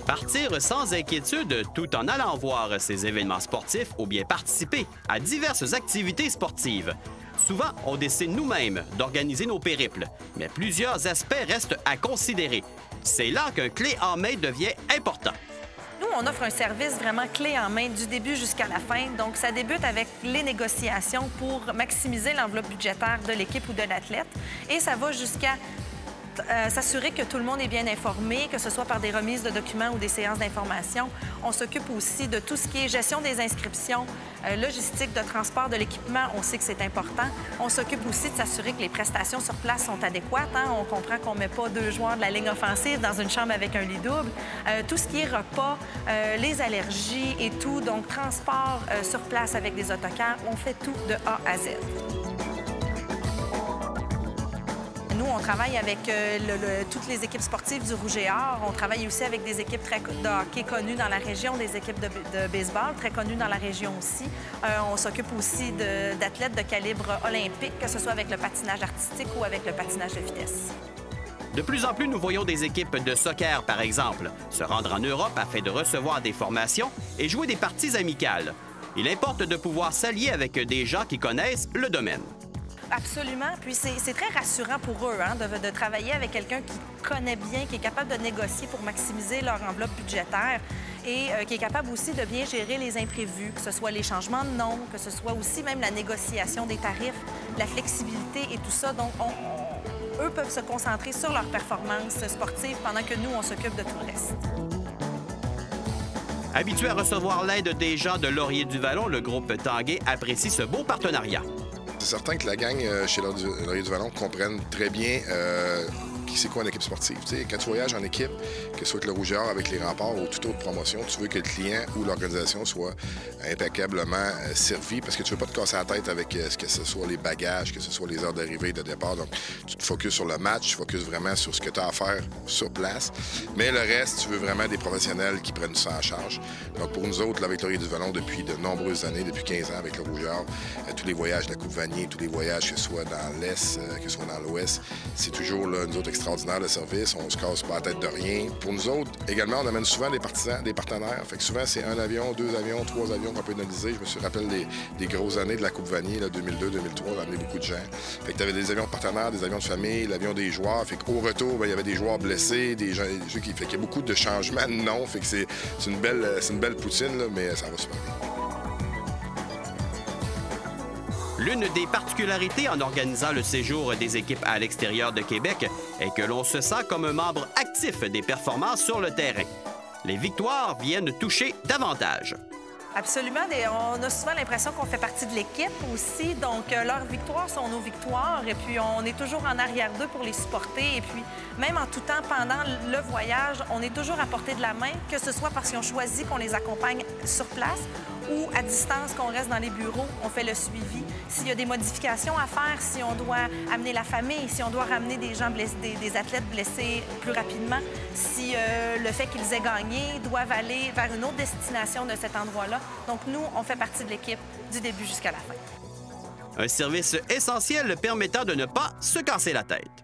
Partir sans inquiétude tout en allant voir ces événements sportifs ou bien participer à diverses activités sportives. Souvent, on décide nous-mêmes d'organiser nos périples, mais plusieurs aspects restent à considérer. C'est là qu'un clé en main devient important. Nous, on offre un service vraiment clé en main du début jusqu'à la fin. Donc, ça débute avec les négociations pour maximiser l'enveloppe budgétaire de l'équipe ou de l'athlète. Et ça va jusqu'à s'assurer que tout le monde est bien informé, que ce soit par des remises de documents ou des séances d'information. On s'occupe aussi de tout ce qui est gestion des inscriptions, logistique de transport de l'équipement. On sait que c'est important. On s'occupe aussi de s'assurer que les prestations sur place sont adéquates. On comprend qu'on ne met pas 2 joueurs de la ligne offensive dans une chambre avec un lit double. Tout ce qui est repas, les allergies et tout, donc transport sur place avec des autocars, on fait tout de A à Z. Nous, on travaille avec toutes les équipes sportives du Rouge et Or. On travaille aussi avec des équipes de hockey connues dans la région, des équipes de baseball très connues dans la région aussi. On s'occupe aussi d'athlètes de calibre olympique, que ce soit avec le patinage artistique ou avec le patinage de vitesse. De plus en plus, nous voyons des équipes de soccer, par exemple, se rendre en Europe afin de recevoir des formations et jouer des parties amicales. Il importe de pouvoir s'allier avec des gens qui connaissent le domaine. Absolument. Puis c'est très rassurant pour eux de travailler avec quelqu'un qui connaît bien, qui est capable de négocier pour maximiser leur enveloppe budgétaire et qui est capable aussi de bien gérer les imprévus, que ce soit les changements de nom, que ce soit aussi même la négociation des tarifs, la flexibilité et tout ça. Donc, eux peuvent se concentrer sur leur performance sportive pendant que nous, on s'occupe de tout le reste. Habitué à recevoir l'aide des gens de Laurier-du-Vallon, le groupe Tanguay apprécie ce beau partenariat. C'est certain que la gang chez Laurier-du-Vallon comprenne très bien c'est quoi une équipe sportive. T'sais, quand tu voyages en équipe, que ce soit avec le Rouge et Or, avec les Remparts ou toute autre promotion, tu veux que le client ou l'organisation soit impeccablement servi parce que tu veux pas te casser la tête avec que ce soit les bagages, que ce soit les heures d'arrivée et de départ. Donc, tu te focuses sur le match, tu focuses vraiment sur ce que tu as à faire sur place. Mais le reste, tu veux vraiment des professionnels qui prennent ça en charge. Donc, pour nous autres, là, avec Laurier-du-Vallon, depuis de nombreuses années, depuis 15 ans avec le Rouge et Or, tous les voyages de la Coupe Vanier, tous les voyages, que ce soit dans l'Est, que ce soit dans l'Ouest, c'est toujours, là, nous autres, extraordinaire le service, on se casse pas la tête de rien. Pour nous autres, également, on amène souvent des partisans, des partenaires. Fait que souvent, c'est 1 avion, 2 avions, 3 avions qu'on peut analyser. Je me rappelle des grosses années de la Coupe Vanier, 2002, 2003, on a amené beaucoup de gens. Fait que tu avais des avions de partenaires, des avions de famille, l'avion des joueurs. Fait qu'au retour, il y avait des joueurs blessés, des gens qui... Fait qu'il y a beaucoup de changements de nom. Fait que c'est une belle poutine, là, mais ça va super bien. L'une des particularités en organisant le séjour des équipes à l'extérieur de Québec est que l'on se sent comme un membre actif des performances sur le terrain. Les victoires viennent toucher davantage. Absolument. On a souvent l'impression qu'on fait partie de l'équipe aussi. Donc, leurs victoires sont nos victoires. Et puis, on est toujours en arrière d'eux pour les supporter. Et puis, même en tout temps, pendant le voyage, on est toujours à portée de la main, que ce soit parce qu'ils ont choisi qu'on les accompagne sur place ou à distance, qu'on reste dans les bureaux, on fait le suivi. S'il y a des modifications à faire, si on doit amener la famille, si on doit ramener des gens blessés, des athlètes blessés plus rapidement, si le fait qu'ils aient gagné doivent aller vers une autre destination de cet endroit-là. Donc, nous, on fait partie de l'équipe du début jusqu'à la fin. Un service essentiel permettant de ne pas se casser la tête.